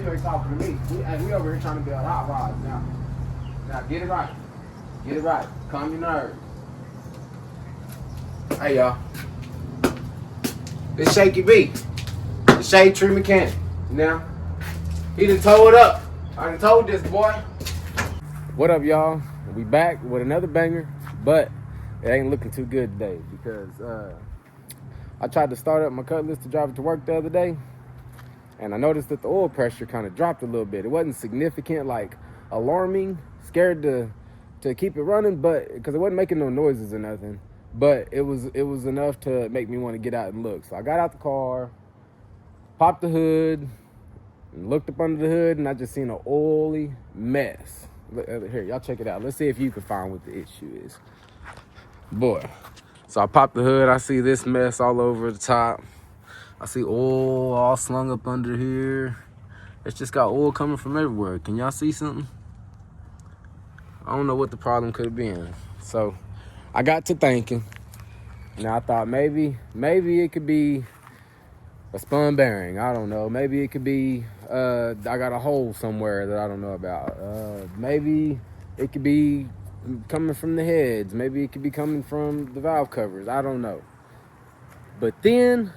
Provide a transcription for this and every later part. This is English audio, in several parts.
You ain't talking to me. We over here trying to build hot rods now. Now get it right. Get it right. Calm your nerves. Hey y'all. It's ShakeyB, the Shadetree mechanic. Now, he done towed up. I done told this boy. What up, y'all? We back with another banger, but it ain't looking too good today because I tried to start up my Cutlass to drive it to work the other day, and I noticed that the oil pressure kind of dropped a little bit. It wasn't significant, like alarming, scared to keep it running, but because it wasn't making no noises or nothing. But it was enough to make me want to get out and look. So I got out the car, popped the hood, and looked up under the hood, and I just seen an oily mess. Look, here, y'all check it out. Let's see if you can find what the issue is. Boy. So I popped the hood. I see this mess all over the top. I see oil all slung up under here. It's just got oil coming from everywhere. Can y'all see something? I don't know what the problem could have been. So I got to thinking. Now I thought maybe it could be a spun bearing. I don't know. Maybe it could be I got a hole somewhere that I don't know about. Maybe it could be coming from the heads. Maybe it could be coming from the valve covers. I don't know. But then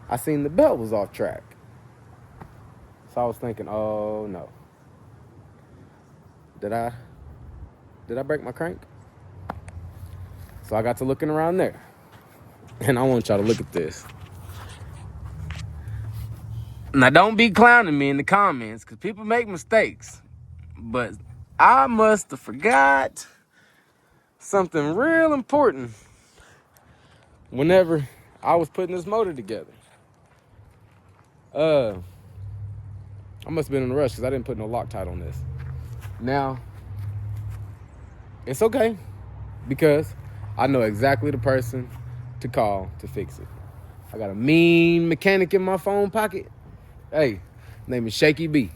I seen the belt was off track. So I was thinking, oh no. Did I break my crank? So I got to looking around there. And I want y'all to look at this. Now don't be clowning me in the comments, because people make mistakes. But I must have forgot something real important whenever I was putting this motor together. I must have been in a rush because I didn't put no Loctite on this. Now, it's okay because I know exactly the person to call to fix it. I got a mean mechanic in my phone pocket. Hey, name is ShakeyB.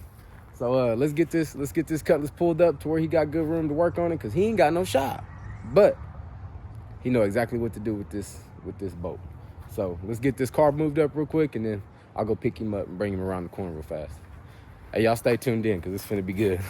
So let's get this Cutlass pulled up to where he got good room to work on it, because he ain't got no shop. But he know exactly what to do with this boat. So let's get this car moved up real quick, and then I'll go pick him up and bring him around the corner real fast. Hey, y'all stay tuned in, because it's finna be good.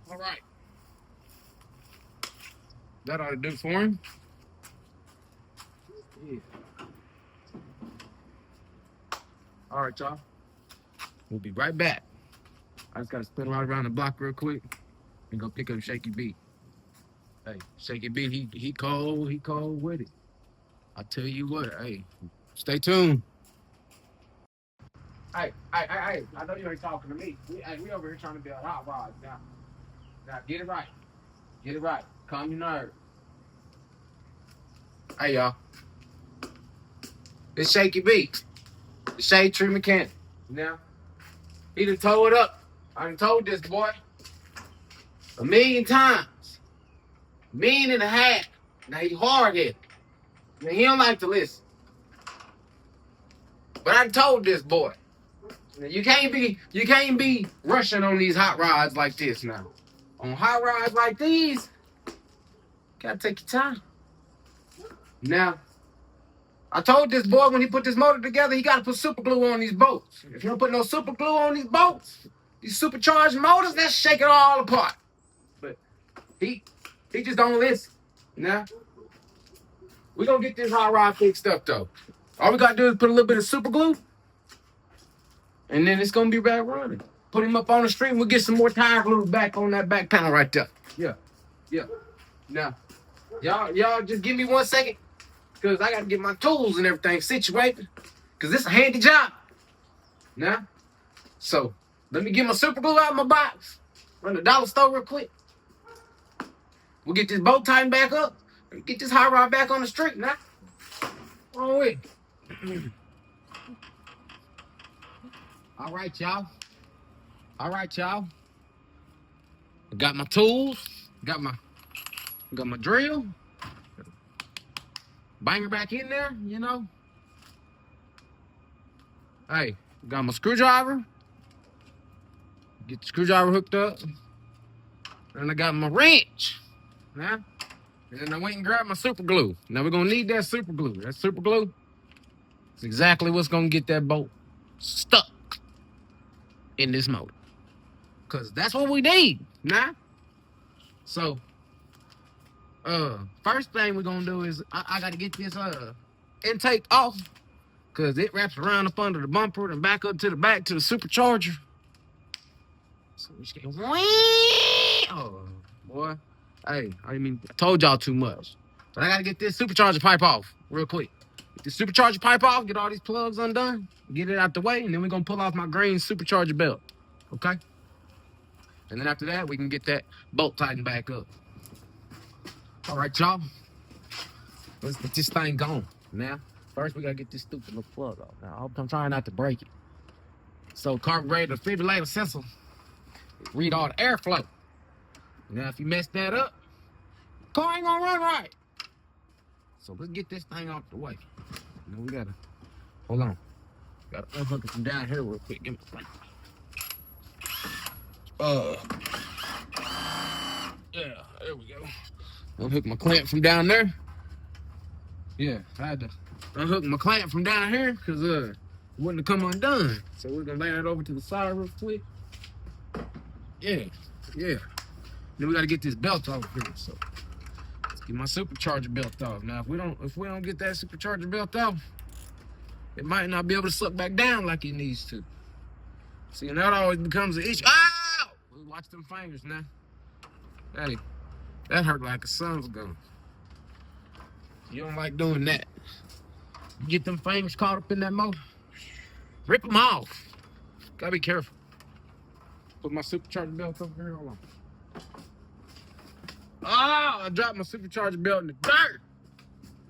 All right. That ought to do for him. Yeah. All right, y'all. We'll be right back. I just got to spin right around the block real quick and go pick up ShakeyB. Hey, ShakeyB, he cold with it. I tell you what, hey, stay tuned. Hey, I know you ain't talking to me. We over here trying to build hot rods now. Now get it right. Get it right. Calm your nerves. Hey y'all. It's ShakeyB, the Shadetree mechanic. Now, he done towed up. I done told this boy 1,000,000 times. 1.5 million. Now he hard-headed. Now he don't like to listen. But I told this boy. Now, you can't be rushing on these hot rods like this now. On hot rods like these, gotta take your time. Now, I told this boy when he put this motor together, he gotta put super glue on these bolts. If you don't put no super glue on these bolts These supercharged motors, that shake it all apart. But he just don't listen. Now, we're gonna get this hot rod fixed up though. All we gotta do is put a little bit of super glue, and then it's gonna be back running. Put him up on the street and we'll get some more tire glue back on that back panel right there. Yeah. Now, y'all just give me 1 second, because I gotta get my tools and everything situated, because this is a handy job. Now, so let me get my super glue out of my box. Run the dollar store real quick. We'll get this bolt tightened back up. Get this hot rod back on the street now. On with it. All right, y'all. I got my tools. Got my drill. Banger back in there, you know. Hey, got my screwdriver. Get the screwdriver hooked up. And I got my wrench. Now, and then I went and grabbed my super glue. Now we're gonna need that super glue. That super glue is exactly what's gonna get that bolt stuck in this motor. Cause that's what we need, nah? So, first thing we're gonna do is I gotta get this intake off, cause it wraps around up under the bumper and back up to the back to the supercharger. So we just get, oh boy, hey, I told y'all too much. But I gotta get this supercharger pipe off real quick. Get this supercharger pipe off, get all these plugs undone, get it out the way, and then we're gonna pull off my green supercharger belt. Okay? And then after that, we can get that bolt tightened back up. All right, y'all. Let's get this thing going. Now, first we gotta get this stupid little plug off. Now, I'm trying not to break it. So, carburetor defibrillator sensor read all the airflow. Now, if you mess that up, car ain't gonna run right. So let's get this thing off the way. Now we gotta, hold on. Gotta unhook it from down here real quick. Give me the yeah, there we go. Unhook my clamp from down there. Yeah, I had to unhook my clamp from down here because it wouldn't have come undone. So we're gonna lay it over to the side real quick. Yeah. Then we gotta get this belt off here. So let's get my supercharger belt off. Now if we don't get that supercharger belt off, it might not be able to suck back down like it needs to. See, and that always becomes an issue. Ow! Watch them fingers now. Hey, that hurt like a son's gun. You don't like doing that. You get them fingers caught up in that motor, rip them off. Gotta be careful. Put my supercharger belt over here. Hold on. Oh, I dropped my supercharger belt in the dirt.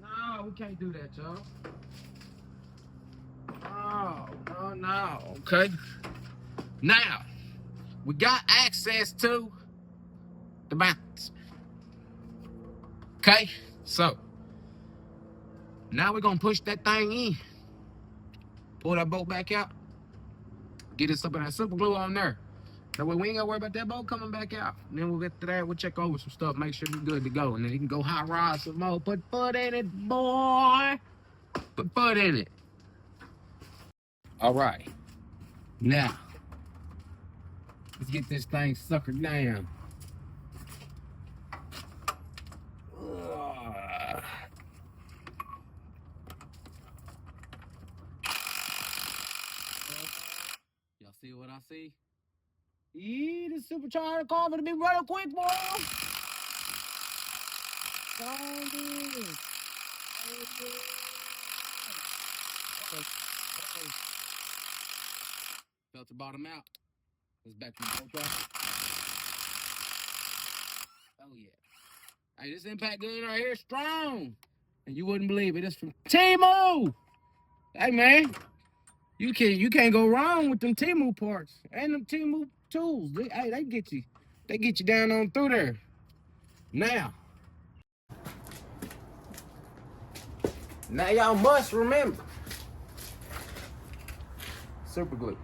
No, we can't do that, y'all. Oh, no. Okay. Now, we got access to the balance. Okay? So, now we're going to push that thing in. Pull that bolt back out. Get us up in that super glue on there. That way we ain't got to worry about that bolt coming back out. And then we'll get to that. We'll check over some stuff. Make sure we're good to go. And then you can go hot rod some more. Put foot in it, boy. Put foot in it. All right. Now, let's get this thing suckered down. Y'all see what I see? The supercharger car gonna be running quick, boy. Felt the bottom out. Let's back to the bolt off. Oh yeah. Hey, this impact gun right here is strong. And you wouldn't believe it. It's from Temu. Hey man, you can't go wrong with them Temu parts and them Temu tools. They get you down on through there. Now y'all must remember super glue.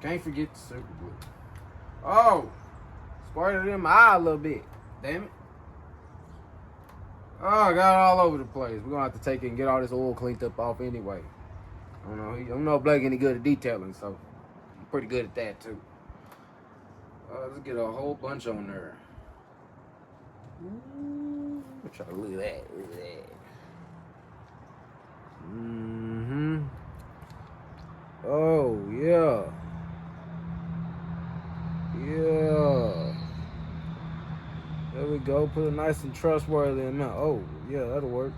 Can't forget the super glue. Oh, squirted it in my eye a little bit. Damn it. Oh, I got it all over the place. We're gonna have to take it and get all this oil cleaned up off anyway. I don't know if Blake any good at detailing, so Pretty good at that too. Let's get a whole bunch on there. Ooh, look at that. Look at that. Oh yeah. Yeah. There we go. Put it nice and trustworthy amount. Oh yeah, that'll work.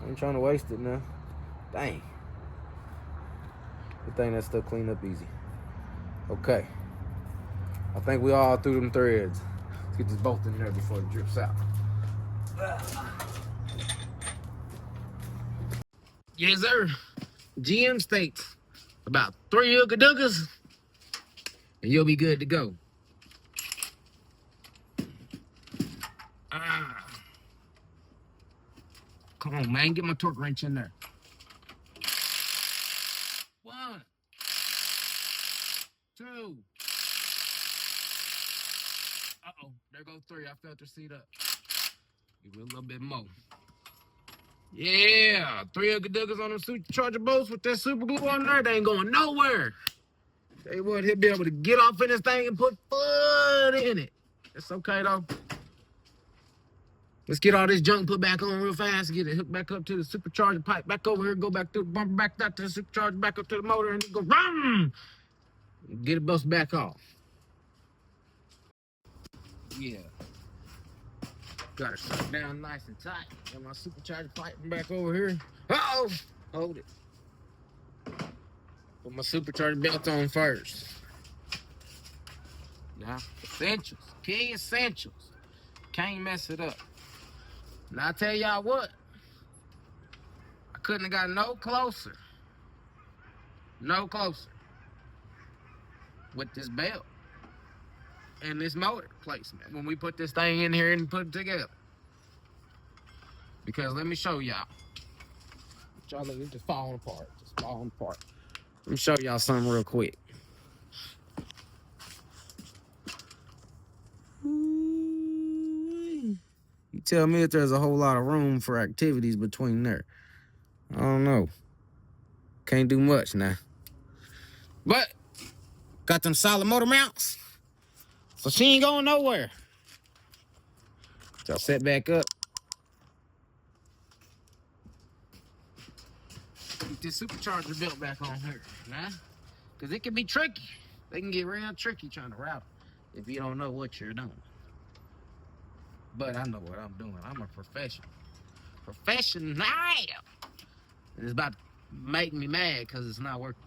I ain't trying to waste it now. Dang. Good thing that's still clean up easy. Okay. I think we all threw them threads. Let's get this bolt in there before it drips out. Yes, sir. GM states about 3 ooga-doogas and you'll be good to go. Come on, man. Get my torque wrench in there. 1, 2. Uh-oh. There goes 3. I felt her seat up. Give it a little bit more. Yeah. 3 ooga-doogas on them supercharger bolts with that super glue on there. They ain't going nowhere. They would. He'll be able to get off in this thing and put foot in it. It's okay, though. Let's get all this junk put back on real fast. Get it hooked back up to the supercharger pipe. Back over here. Go back to the bumper. Back out to the supercharger. Back up to the motor. And go rum. Get it busted back off. Yeah. Got it shut down nice and tight. Got my supercharger pipe back over here. Uh-oh. Hold it. Put my supercharger belt on first. Now, essentials. Key essentials. Can't mess it up. Now, I tell y'all what. I couldn't have got no closer. No closer. With this belt. And this motor placement. When we put this thing in here and put it together. Because let me show y'all. Y'all look, it's just falling apart. Just falling apart. Let me show y'all something real quick. You tell me if there's a whole lot of room for activities between there. I don't know. Can't do much now. But, got them solid motor mounts. So she ain't going nowhere. So I'll set back up. Get this supercharger built back on her, nah? Because it can be tricky. They can get real tricky trying to route it if you don't know what you're doing. But I know what I'm doing. I'm a professional. Professional! And it's about to make me mad because it's not working.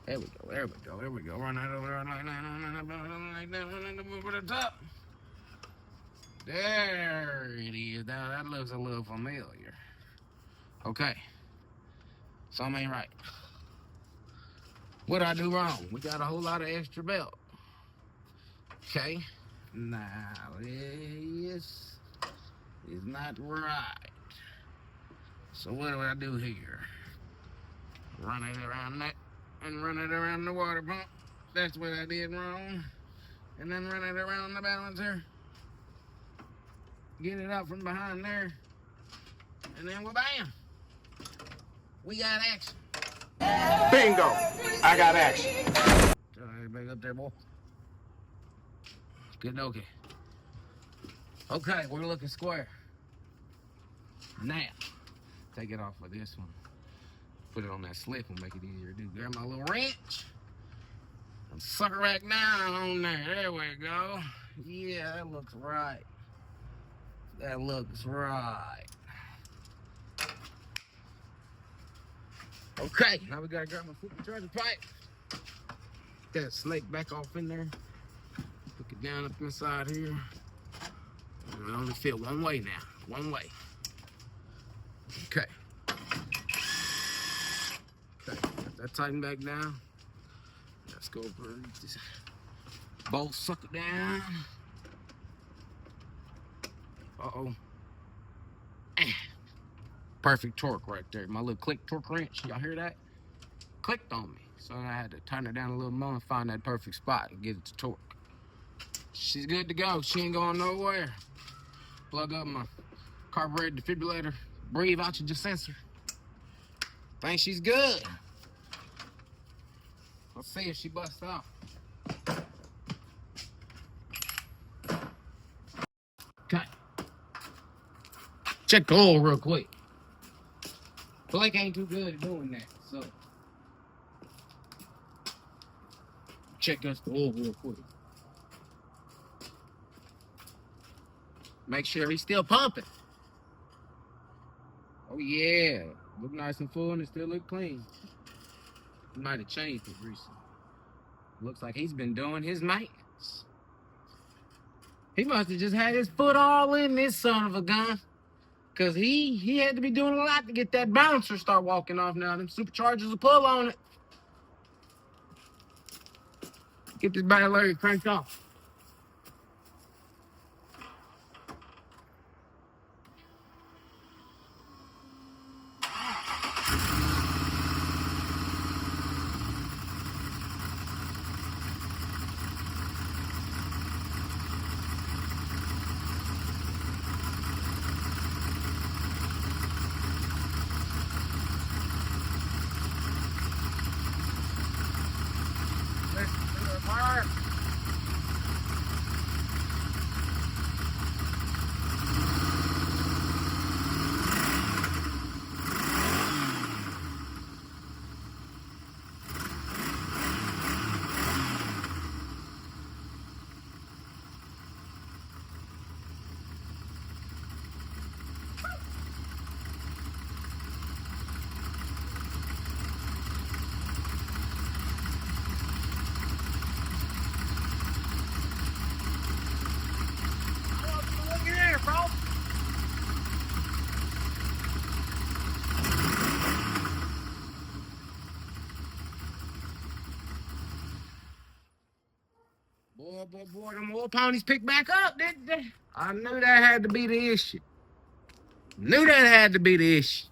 There we go, there we go, there we go. Run that over there like that, run that over the top. There it is. Now that looks a little familiar. Okay. Something ain't right. What I do wrong? We got a whole lot of extra belt. Okay. Now this is not right. So what do I do here? Run it around that and run it around the water pump. That's what I did wrong. And then run it around the balancer. Get it out from behind there. And then we're bam. We got action. Bingo! I got action. Everybody up there, boy. Good, okay. Okay, we're looking square. Now, take it off of this one. Put it on that slip and make it easier to do. Grab my little wrench. And sucker right down on there. There we go. Yeah, that looks right. That looks right. Okay, now we gotta grab my supercharger pipe. Get that snake back off in there. Hook it down up inside here. And it only fit one way now. One way. Okay. Okay, got that tightened back down. Let's go over this bolt sucker down. Uh-oh. Perfect torque right there. My little click torque wrench, y'all hear that? Clicked on me. So I had to turn it down a little more and find that perfect spot and get it to torque. She's good to go. She ain't going nowhere. Plug up my carburetor defibrillator, breathe oxygen sensor. Think she's good. Let's see if she busts out. Okay. Check the oil real quick. Blake ain't too good at doing that, so check us the oil real quick. Make sure he's still pumping. Oh yeah, look nice and full and it still look clean. He might have changed it recently. Looks like he's been doing his maintenance. He must have just had his foot all in this son of a gun. Cause he had to be doing a lot to get that bouncer start walking off now. Them superchargers will pull on it. Get this battery cranked off. Boy, them oil ponies picked back up, didn't they? I knew that had to be the issue. Knew that had to be the issue.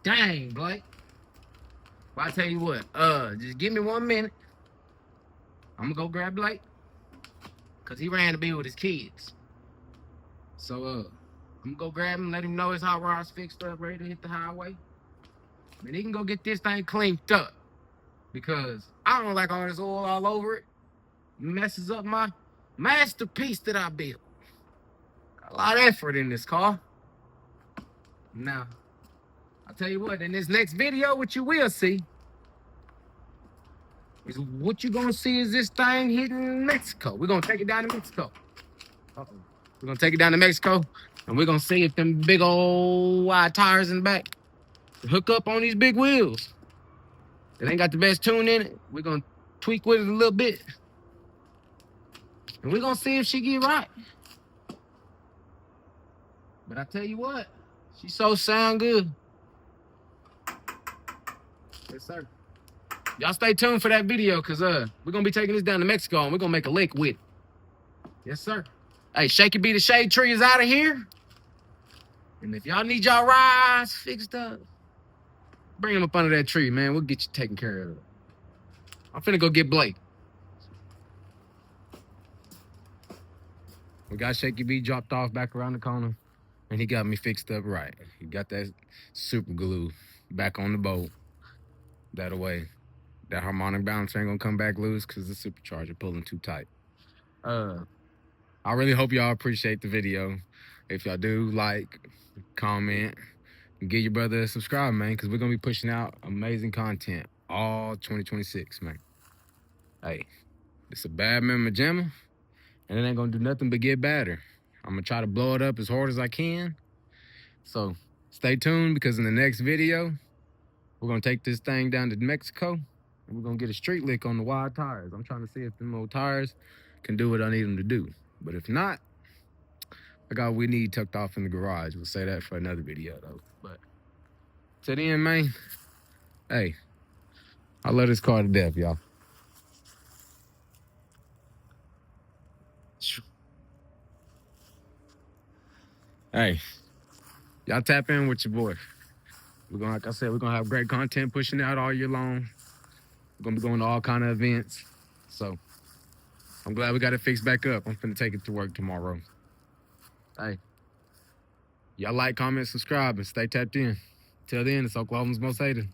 Dang, Blake. Well, I tell you what, just give me 1 minute. I'm gonna go grab Blake. Cause he ran to be with his kids. So, I'm gonna go grab him, let him know his hot rod's fixed up, ready to hit the highway. And he can go get this thing cleaned up. Because I don't like all this oil all over it. It messes up my masterpiece that I built. Got a lot of effort in this car. Now, I'll tell you what, in this next video, what you will see is what you're gonna see is this thing hitting Mexico. We're gonna take it down to Mexico. We're gonna take it down to Mexico, and we're gonna see if them big old wide tires in the back hook up on these big wheels. It ain't got the best tune in it. We're gonna tweak with it a little bit. And we're gonna see if she get right. But I tell you what, she so sound good. Yes, sir. Y'all stay tuned for that video, cause we're gonna be taking this down to Mexico and we're gonna make a lick with it. Yes, sir. Hey, ShakeyB the Shadetree is out of here. And if y'all need y'all rides fixed up, bring them up under that tree, man. We'll get you taken care of. I'm finna go get Blake. We got ShakeyB dropped off back around the corner, and he got me fixed up right. He got that super glue back on the bolt. That way, that harmonic bouncer ain't gonna come back loose because the supercharger pulling too tight. I really hope y'all appreciate the video. If y'all do, like, comment, and give your brother a subscribe, man, because we're gonna be pushing out amazing content all 2026, man. Hey, it's a bad mamma jamma, and it ain't gonna do nothing but get better. I'm gonna try to blow it up as hard as I can. So stay tuned, because in the next video, we're gonna take this thing down to Mexico, and we're gonna get a street lick on the wide tires. I'm trying to see if them old tires can do what I need them to do. But if not, I got what we need tucked off in the garage. We'll say that for another video, though. But to the end, man, hey, I love this car to death, y'all. Hey, y'all tap in with your boy. We're gonna, like I said, we're gonna have great content pushing out all year long. We're gonna be going to all kind of events. So I'm glad we got it fixed back up. I'm finna take it to work tomorrow. Hey, y'all like, comment, subscribe, and stay tapped in. Till then, it's Oklahoma's most hated.